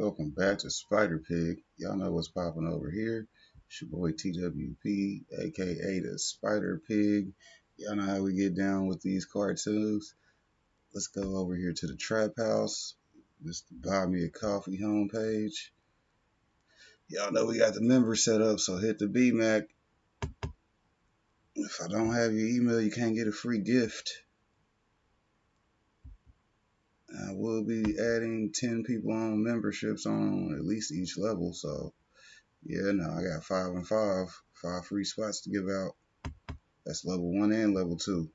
Welcome back to Spider Pig. Y'all know what's popping over here. It's your boy TWP, aka the Spider Pig. Y'all know how we get down with these cartoons. Let's go over here to the Trap House. This is the Buy Me a Coffee homepage. Y'all know we got the member set up, so hit the BMAC. If I don't have your email, you can't get a free gift. I will be adding 10 people on memberships on at least each level, so yeah, no, I got 5 and 5 free spots to give out. That's level 1 and level 2.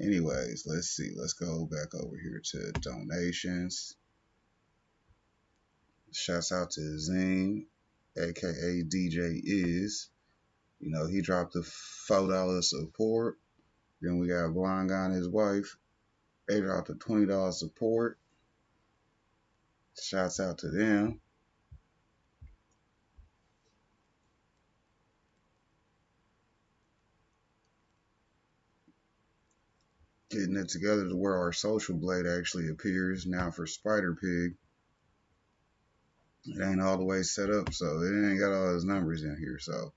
Anyways, let's see. Let's go back over here to donations. Shouts out to Zing, aka DJ Is. You know, he dropped the $4 support. Then we got Blind Guy and his wife. They dropped the $20 support. Shouts out to them. Getting it together to where our social blade actually appears now for Spider Pig. It ain't all the way set up, so it ain't got all his numbers in here, so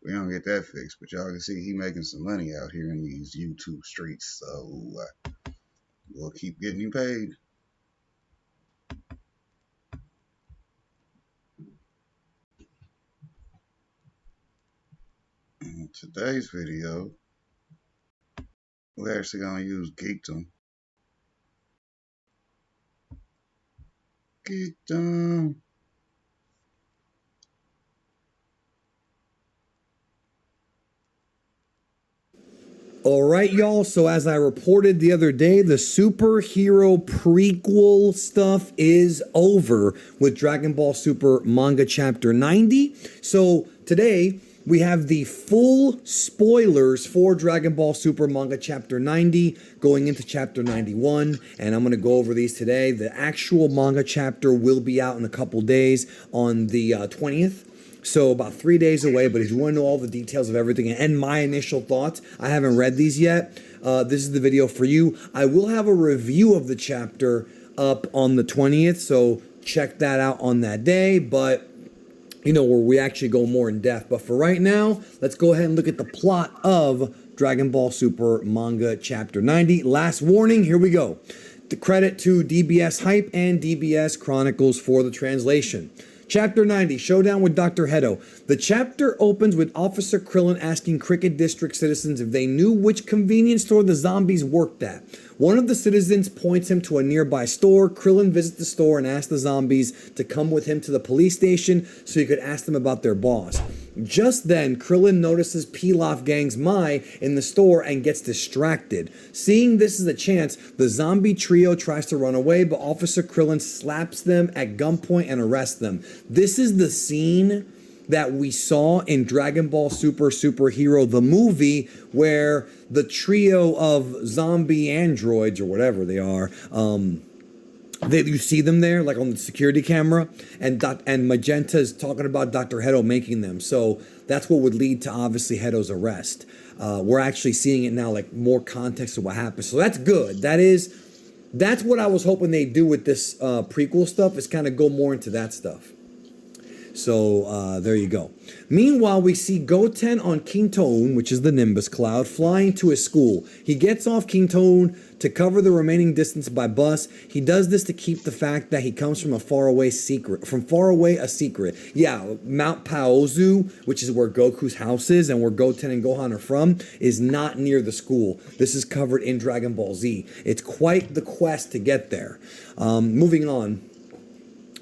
we don't get that fixed. But y'all can see he making some money out here in these YouTube streets, so we'll keep getting you paid. In today's video, we're actually gonna use Geekdom. Geekdom. All right, y'all. So as I reported the other day, the superhero prequel stuff is over with Dragon Ball Super manga chapter 90. So today we have the full spoilers for Dragon Ball Super manga chapter 90 going into chapter 91. And I'm going to go over these today. The actual manga chapter will be out in a couple days on the 20th. So about 3 days away, but if you want to know all the details of everything and my initial thoughts, I haven't read these yet. This is the video for you. I will have a review of the chapter up on the 20th, so check that out on that day. But, you know, where we actually go more in depth. But for right now, let's go ahead and look at the plot of Dragon Ball Super manga chapter 90. Last warning, here we go. The credit to DBS Hype and DBS Chronicles for the translation. Chapter 90, Showdown with Dr. Hedo. The chapter opens with Officer Krillin asking Cricket District citizens if they knew which convenience store the zombies worked at. One of the citizens points him to a nearby store. Krillin visits the store and asks the zombies to come with him to the police station so he could ask them about their boss. Just then, Krillin notices Pilaf Gang's Mai in the store and gets distracted. Seeing this as a chance, the zombie trio tries to run away, but Officer Krillin slaps them at gunpoint and arrests them. This is the scene that we saw in Dragon Ball Super Superhero, the movie, where the trio of zombie androids, or whatever they are, you see them there, like on the security camera, and Magenta is talking about Dr. Hedo making them. So that's what would lead to, obviously, Hedo's arrest. We're actually seeing it now, like more context of what happened. So that's good. That's what I was hoping they'd do with this prequel stuff, is kind of go more into that stuff. So there you go. Meanwhile, we see Goten on Kintoon, which is the Nimbus Cloud, flying to his school. He gets off Kintoon to cover the remaining distance by bus. He does this to keep the fact that he comes from a faraway a secret. Yeah, Mount Paozu, which is where Goku's house is and where Goten and Gohan are from, is not near the school. This is covered in Dragon Ball Z. It's quite the quest to get there. Moving on.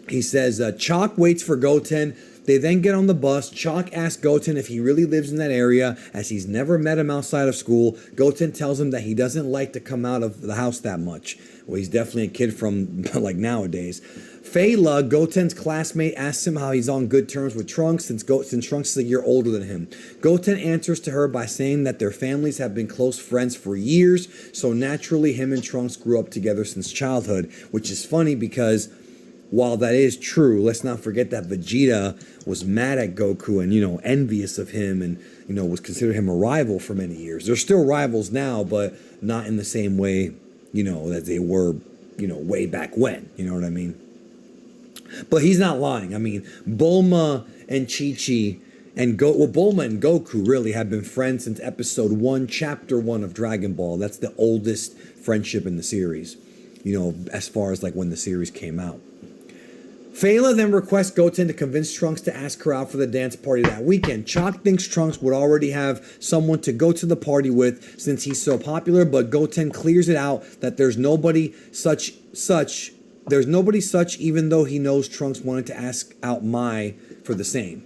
He says, Chalk waits for Goten. They then get on the bus. Chalk asks Goten if he really lives in that area, as he's never met him outside of school. Goten tells him that he doesn't like to come out of the house that much. Well, he's definitely a kid from, like, nowadays. Fela, Goten's classmate, asks him how he's on good terms with Trunks since Trunks is a year older than him. Goten answers to her by saying that their families have been close friends for years, so naturally him and Trunks grew up together since childhood, which is funny because while that is true, let's not forget that Vegeta was mad at Goku and, you know, envious of him and, you know, was considered him a rival for many years. They're still rivals now, but not in the same way, you know, that they were, you know, way back when. You know what I mean? But he's not lying. I mean, Bulma and Chi-Chi Bulma and Goku really have been friends since episode 1, chapter 1 of Dragon Ball. That's the oldest friendship in the series, as far as like when the series came out. Fela then requests Goten to convince Trunks to ask her out for the dance party that weekend. Chalk thinks Trunks would already have someone to go to the party with since he's so popular, but Goten clears it out that there's nobody such even though he knows Trunks wanted to ask out Mai for the same.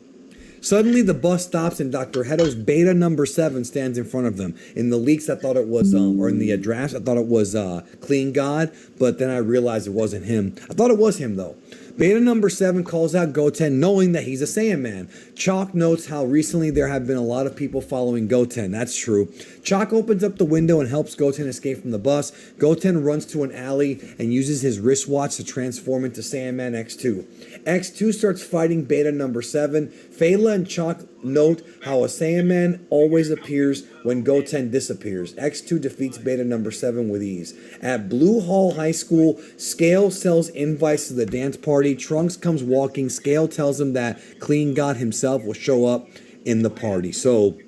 Suddenly, the bus stops and Dr. Heto's beta number 7 stands in front of them. In the leaks, I thought it was, or in the drafts, I thought it was Clean God, but then I realized it wasn't him. I thought it was him, though. Beta number 7 calls out Goten knowing that he's a Saiyaman. Chalk notes how recently there have been a lot of people following Goten. That's true. Chalk opens up the window and helps Goten escape from the bus. Goten runs to an alley and uses his wristwatch to transform into Saiyaman X2. X2 starts fighting Beta number 7. Fela and Chalk note how a Saiyaman always appears when Goten disappears. X2 defeats Beta number 7 with ease. At Blue Hall High School, Scale sells invites to the dance party. Trunks comes walking. Scale tells him that Clean God himself will show up in the party. So,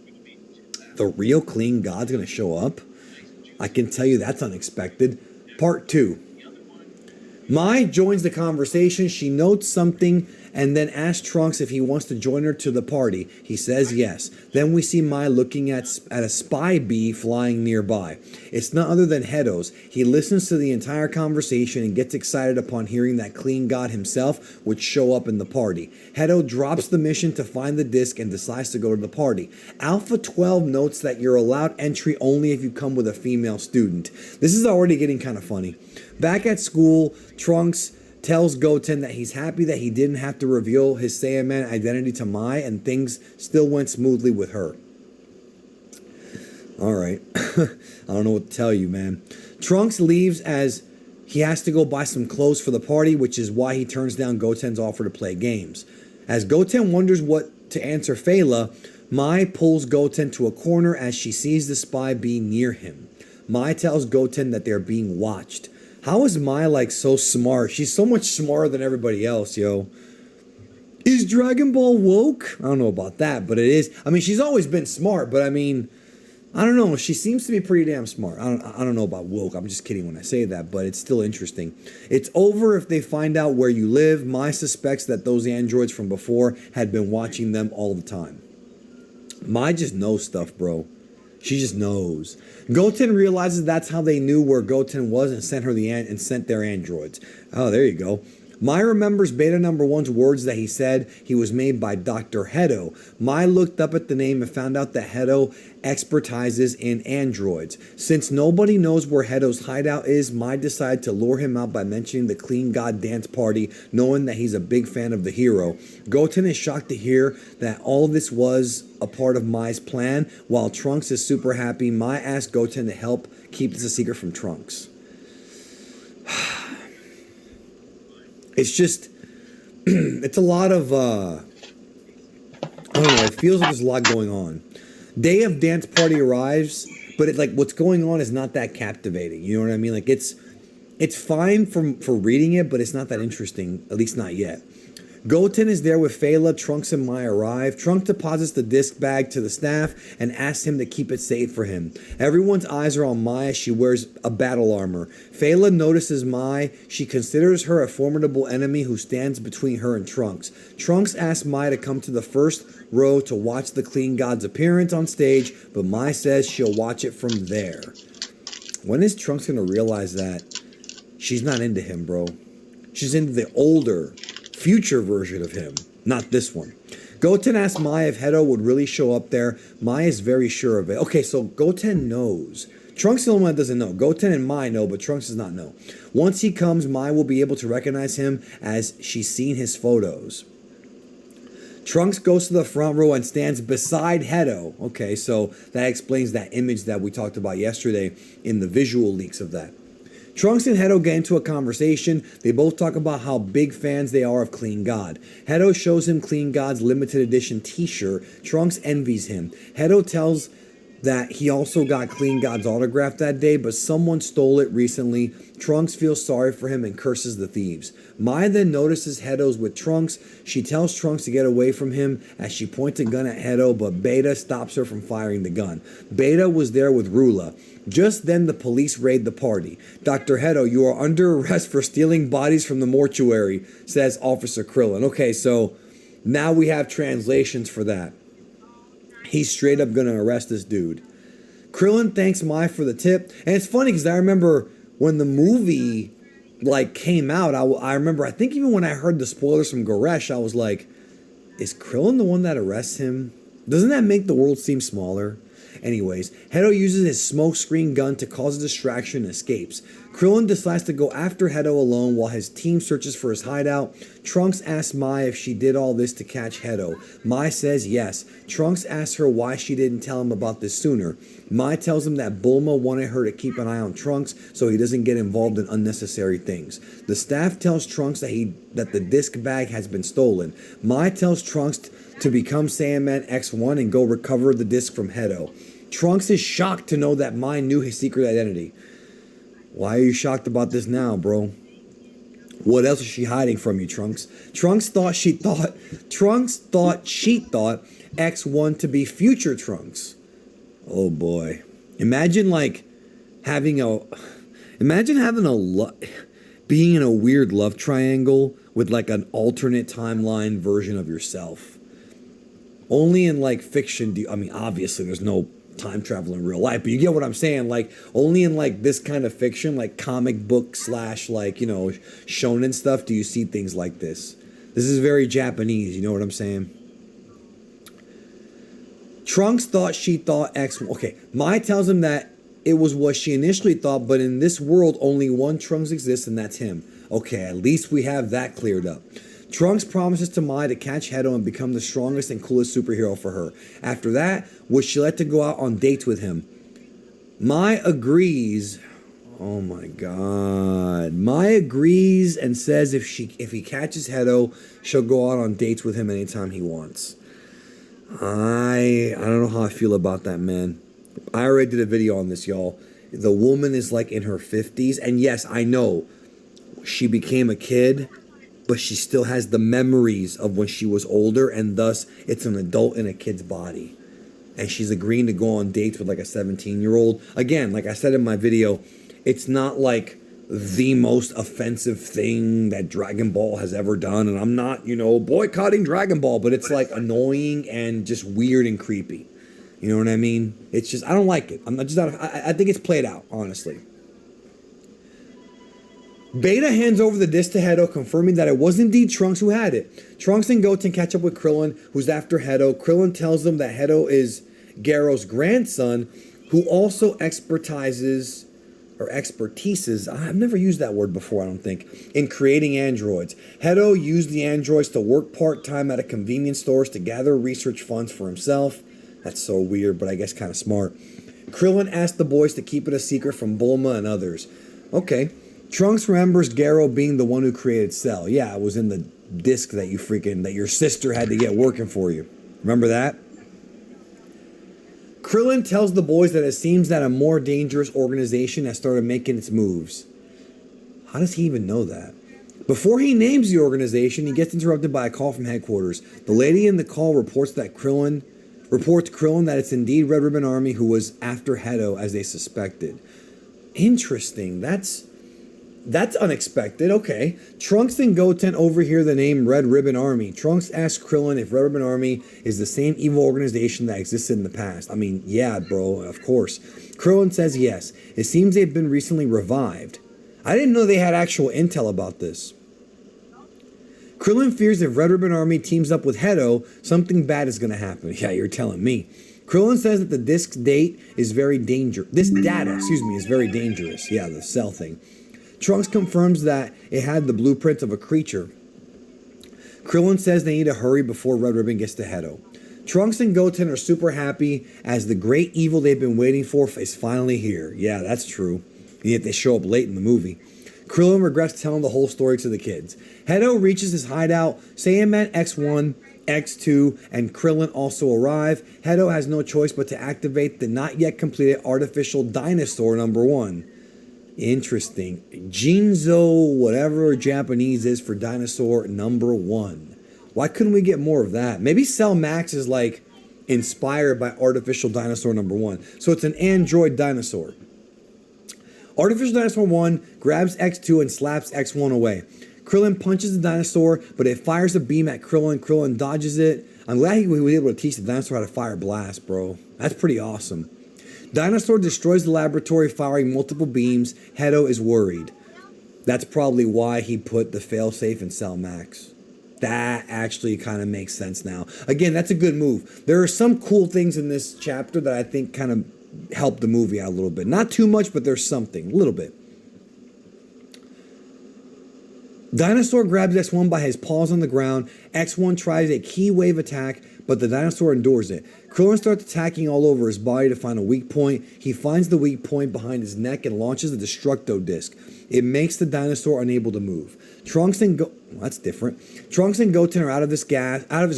the real Clean God's going to show up? I can tell you that's unexpected. Part 2. Mai joins the conversation. She notes something and then asks Trunks if he wants to join her to the party. He says yes. Then we see Mai looking at a spy bee flying nearby. It's none other than Heto's. He listens to the entire conversation and gets excited upon hearing that Clean God himself would show up in the party. Heto drops the mission to find the disc and decides to go to the party. Alpha 12 notes that you're allowed entry only if you come with a female student. This is already getting kind of funny. Back at school, Trunks tells Goten that he's happy that he didn't have to reveal his Saiyaman identity to Mai and things still went smoothly with her. Alright. I don't know what to tell you, man. Trunks leaves as he has to go buy some clothes for the party, which is why he turns down Goten's offer to play games. As Goten wonders what to answer Fela, Mai pulls Goten to a corner as she sees the spy bee near him. Mai tells Goten that they're being watched. How is Mai like so smart? She's so much smarter than everybody else, yo. Is Dragon Ball woke? I don't know about that, but it is. I mean, she's always been smart, but I mean, I don't know. She seems to be pretty damn smart. I don't know about woke. I'm just kidding when I say that, but it's still interesting. It's over if they find out where you live. Mai suspects that those androids from before had been watching them all the time. Mai just knows stuff, bro. She just knows. Goten realizes that's how they knew where Goten was and sent their androids. Oh, there you go. Mai remembers Beta number 1's words that he said he was made by Dr. Heto. Mai looked up at the name and found out that Heto expertises in androids. Since nobody knows where Heto's hideout is, Mai decided to lure him out by mentioning the Clean God dance party, knowing that he's a big fan of the hero. Goten is shocked to hear that all this was a part of Mai's plan. While Trunks is super happy, Mai asks Goten to help keep this a secret from Trunks. It's just, it's a lot of, I don't know, it feels like there's a lot going on. Day of dance party arrives, but it, like, what's going on is not that captivating. You know what I mean? Like, it's fine for reading it, but it's not that interesting, at least not yet. Goten is there with Fela. Trunks and Mai arrive. Trunks deposits the disc bag to the staff and asks him to keep it safe for him. Everyone's eyes are on Mai as she wears a battle armor. Fela notices Mai. She considers her a formidable enemy who stands between her and Trunks. Trunks asks Mai to come to the first row to watch the Clean God's appearance on stage, but Mai says she'll watch it from there. When is Trunks going to realize that she's not into him, bro? She's into the older, future version of him, not this one. Goten asks Mai if Heto would really show up there. Mai is very sure of it. Okay, so Goten knows. Trunks is the only one that doesn't know. Goten and Mai know, but Trunks does not know. Once he comes, Mai will be able to recognize him as she's seen his photos. Trunks goes to the front row and stands beside Heto. Okay, so that explains that image that we talked about yesterday in the visual leaks of that. Trunks and Heto get into a conversation. They both talk about how big fans they are of Clean God. Heto shows him Clean God's limited edition t-shirt. Trunks envies him. Heto tells that he also got Clean God's autograph that day, but someone stole it recently. Trunks feels sorry for him and curses the thieves. Mai then notices Hedo's with Trunks. She tells Trunks to get away from him as she points a gun at Hedo, but Beta stops her from firing the gun. Beta was there with Rula. Just then the police raid the party. Dr. Hedo, you are under arrest for stealing bodies from the mortuary, says Officer Krillin. Okay, so now we have translations for that. He's straight up gonna arrest this dude. Krillin thanks Mai for the tip, and it's funny because I remember when the movie came out. I remember, I think even when I heard the spoilers from Goresh, I was like, is Krillin the one that arrests him? Doesn't that make the world seem smaller? Anyways, Hedo uses his smokescreen gun to cause a distraction and escapes. Krillin decides to go after Hedo alone while his team searches for his hideout. Trunks asks Mai if she did all this to catch Hedo. Mai says yes. Trunks asks her why she didn't tell him about this sooner. Mai tells him that Bulma wanted her to keep an eye on Trunks so he doesn't get involved in unnecessary things. The staff tells Trunks that the disc bag has been stolen. Mai tells Trunks to become Saiyaman X1 and go recover the disc from Hedo. Trunks is shocked to know that Mai knew his secret identity. Why are you shocked about this now, bro? What else is she hiding from you, Trunks? Trunks thought she thought X1 to be future Trunks. Oh boy. Imagine being in a weird love triangle with an alternate timeline version of yourself. Only in fiction obviously there's no time travel in real life, but you get what I'm saying. Only in this kind of fiction, comic book / shonen stuff, do you see things like this. This is very Japanese, you know what I'm saying? Trunks thought she thought X. Okay, Mai tells him that it was what she initially thought, but in this world only one Trunks exists and that's him. Okay, at least we have that cleared up. Trunks promises to Mai to catch Hedo and become the strongest and coolest superhero for her. After that, would she like to go out on dates with him? Mai agrees. Oh my god. Mai agrees and says if he catches Hedo, she'll go out on dates with him anytime he wants. I don't know how I feel about that, man. I already did a video on this, y'all. The woman is in her 50s, and yes, I know she became a kid, but she still has the memories of when she was older, and thus it's an adult in a kid's body. And she's agreeing to go on dates with a 17-year-old. Again, like I said in my video, it's not the most offensive thing that Dragon Ball has ever done. And I'm not, boycotting Dragon Ball, but it's annoying and just weird and creepy. You know what I mean? It's just, I don't like it. I think it's played out, honestly. Beta hands over the disc to Hedo, confirming that it was indeed Trunks who had it. Trunks and Goten catch up with Krillin, who's after Hedo. Krillin tells them that Hedo is Gero's grandson, who also expertises, I've never used that word before, I don't think, in creating androids. Hedo used the androids to work part-time at a convenience store to gather research funds for himself. That's so weird, but I guess kind of smart. Krillin asked the boys to keep it a secret from Bulma and others. Okay. Trunks remembers Gero being the one who created Cell. Yeah, it was in the disc that your sister had to get working for you. Remember that? Krillin tells the boys that it seems that a more dangerous organization has started making its moves. How does he even know that? Before he names the organization, he gets interrupted by a call from headquarters. The lady in the call reports Krillin that it's indeed Red Ribbon Army who was after Hedo as they suspected. Interesting. That's unexpected. Okay. Trunks and Goten overhear the name Red Ribbon Army. Trunks asks Krillin if Red Ribbon Army is the same evil organization that existed in the past. Yeah, bro, of course. Krillin says yes. It seems they've been recently revived. I didn't know they had actual intel about this. Krillin fears if Red Ribbon Army teams up with Hedo, something bad is going to happen. Yeah, you're telling me. Krillin says that the disk's data is very dangerous. Yeah, the cell thing. Trunks confirms that it had the blueprints of a creature. Krillin says they need to hurry before Red Ribbon gets to Hedo. Trunks and Goten are super happy as the great evil they've been waiting for is finally here. Yeah, that's true. Yet they show up late in the movie. Krillin regrets telling the whole story to the kids. Hedo reaches his hideout. Saiyaman X1, X2, and Krillin also arrive. Hedo has no choice but to activate the not yet completed artificial dinosaur number 1. Interesting. Jinzo, whatever Japanese is for dinosaur number 1. Why couldn't we get more of that? Maybe Cell Max is like inspired by artificial dinosaur number 1. So it's an android dinosaur. Artificial dinosaur 1 grabs X2 and slaps X1 away. Krillin punches the dinosaur, but it fires a beam at Krillin. Krillin dodges it. I'm glad he was able to teach the dinosaur how to fire blast, bro. That's pretty awesome. Dinosaur destroys the laboratory, firing multiple beams. Hedo is worried. That's probably why he put the failsafe in Cell Max. That actually kind of makes sense now. Again, that's a good move. There are some cool things in this chapter that I think kind of help the movie out a little bit. Not too much, but there's something. A little bit. Dinosaur grabs X1 by his paws on the ground. X1 tries a key wave attack, but the dinosaur endures it. Krillin starts attacking all over his body to find a weak point. He finds the weak point behind his neck and launches the Destructo Disc. It makes the dinosaur unable to move. Trunks and that's different. Trunks and Goten are out of his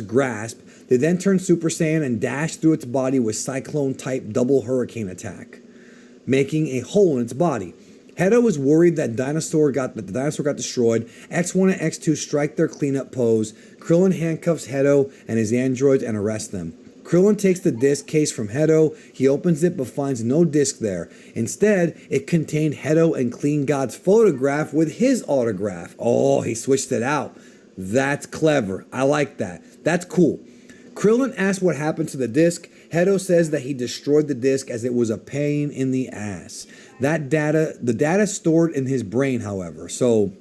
grasp. They then turn Super Saiyan and dash through its body with Cyclone-type double hurricane attack, making a hole in its body. Hedo is worried that the dinosaur got destroyed. X1 and X2 strike their cleanup pose. Krillin handcuffs Hedo and his androids and arrests them. Krillin takes the disc case from Hedo. He opens it but finds no disc there. Instead, it contained Hedo and Clean God's photograph with his autograph. Oh, he switched it out. That's clever. I like that. That's cool. Krillin asks what happened to the disc. Hedo says that he destroyed the disc as it was a pain in the ass. The data stored in his brain, however. So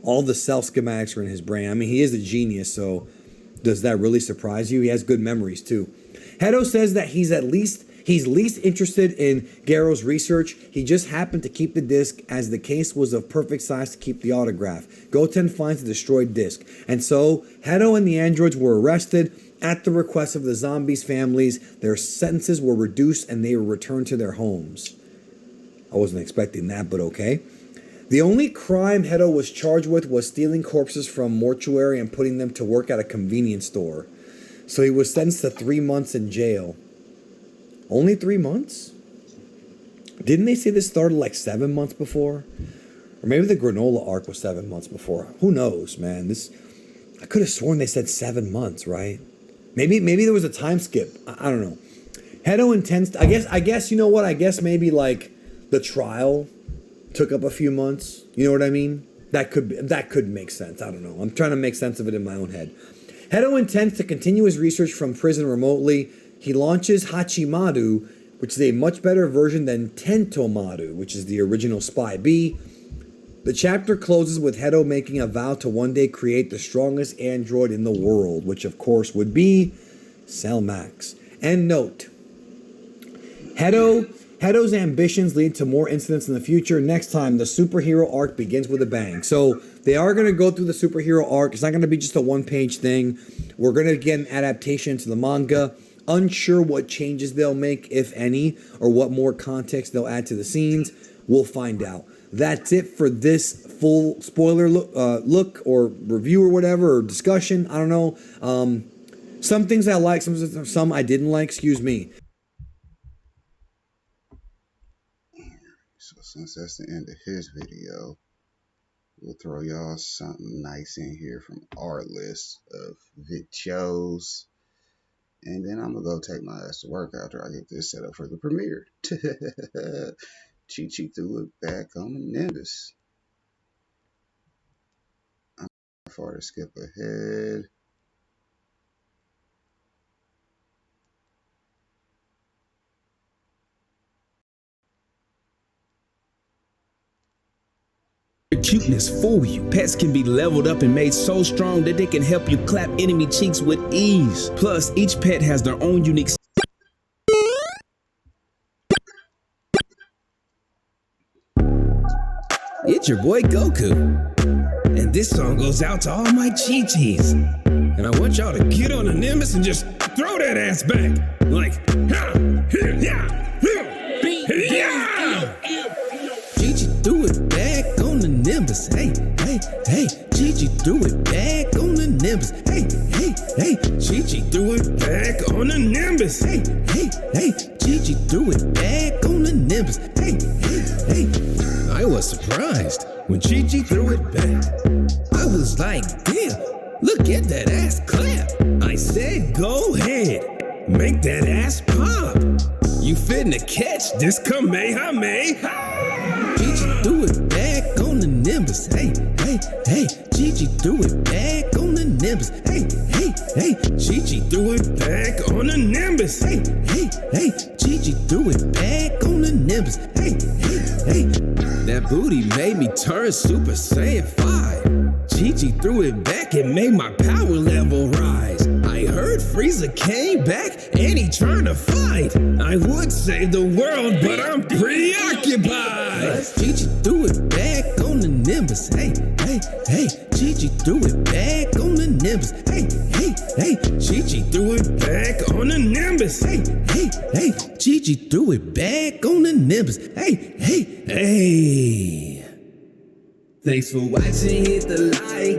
all the cell schematics are in his brain. I mean, he is a genius, so does that really surprise you? He has good memories too. Hedo says that he's least interested in Garo's research. He just happened to keep the disc as the case was of perfect size to keep the autograph. Goten finds the destroyed disc. And so Hedo and the androids were arrested. At the request of the zombies' families, their sentences were reduced and they were returned to their homes. I wasn't expecting that, but okay. The only crime Hedo was charged with was stealing corpses from mortuary and putting them to work at a convenience store. So he was sentenced to 3 months in jail. Only 3 months? Didn't they say this started like 7 months before? Or maybe the granola arc was 7 months before. Who knows, man? I could have sworn they said 7 months, right? Maybe there was a time skip. I don't know. Hedo intends to, I guess you know what? I guess maybe like the trial took up a few months. You know what I mean? That could make sense. I don't know. I'm trying to make sense of it in my own head. Hedo intends to continue his research from prison remotely. He launches Hachimaru, which is a much better version than Tentomaru, which is the original Spy B. The chapter closes with Hedo making a vow to one day create the strongest android in the world, which of course would be Cell Max. And note, Hedo's ambitions lead to more incidents in the future. Next time, the superhero arc begins with a bang. So they are going to go through the superhero arc. It's not going to be just a one-page thing. We're going to get an adaptation to the manga. Unsure what changes they'll make, if any, or what more context they'll add to the scenes. We'll find out. That's it for this full spoiler look or review or whatever, or discussion. I don't know. Some things I like, some I didn't like. Excuse me. So since that's the end of his video, we'll throw y'all something nice in here from our list of vid shows. And then I'm going to go take my ass to work after I get this set up for the premiere. Chi threw it back on the Nimbus. I'm far to skip ahead. Cuteness fool you. Pets can be leveled up and made so strong that they can help you clap enemy cheeks with ease. Plus, each pet has their own unique. It's your boy Goku. And this song goes out to all my Chi-Chis. And I want y'all to get on the Nimbus and just throw that ass back. Like, yeah. Chi-Chi threw it back on Nimbus. Hey, hey, hey, Gigi threw it back on the Nimbus. Hey, hey, hey, Gigi threw it back on the Nimbus. Hey, hey, hey, Gigi threw it back on the Nimbus. Hey, hey, hey. I was surprised when Gigi threw it back. I was like, damn, look at that ass clap. I said, go ahead, make that ass pop. You finna catch this Kamehameha. Gigi threw it back on the Nimbus. Hey, hey, hey, Gigi threw it back on the Nimbus. Hey, hey, hey, Gigi threw it back on the Nimbus. Hey, hey, hey, Gigi threw it back on the Nimbus. Hey, hey, hey. That booty made me turn Super Saiyan 5. Gigi threw it back and made my power level rise. I heard Frieza came back and he trying to fight. I would save the world, but I'm preoccupied. Gigi threw it back on the Nimbus. Hey, hey, hey, Gigi threw it back on the Nimbus. Hey, hey, hey, Gigi threw it back on the Nimbus. Hey, hey, hey, Gigi threw it back on the Nimbus. Hey, hey, hey. Thanks for watching, hit the like,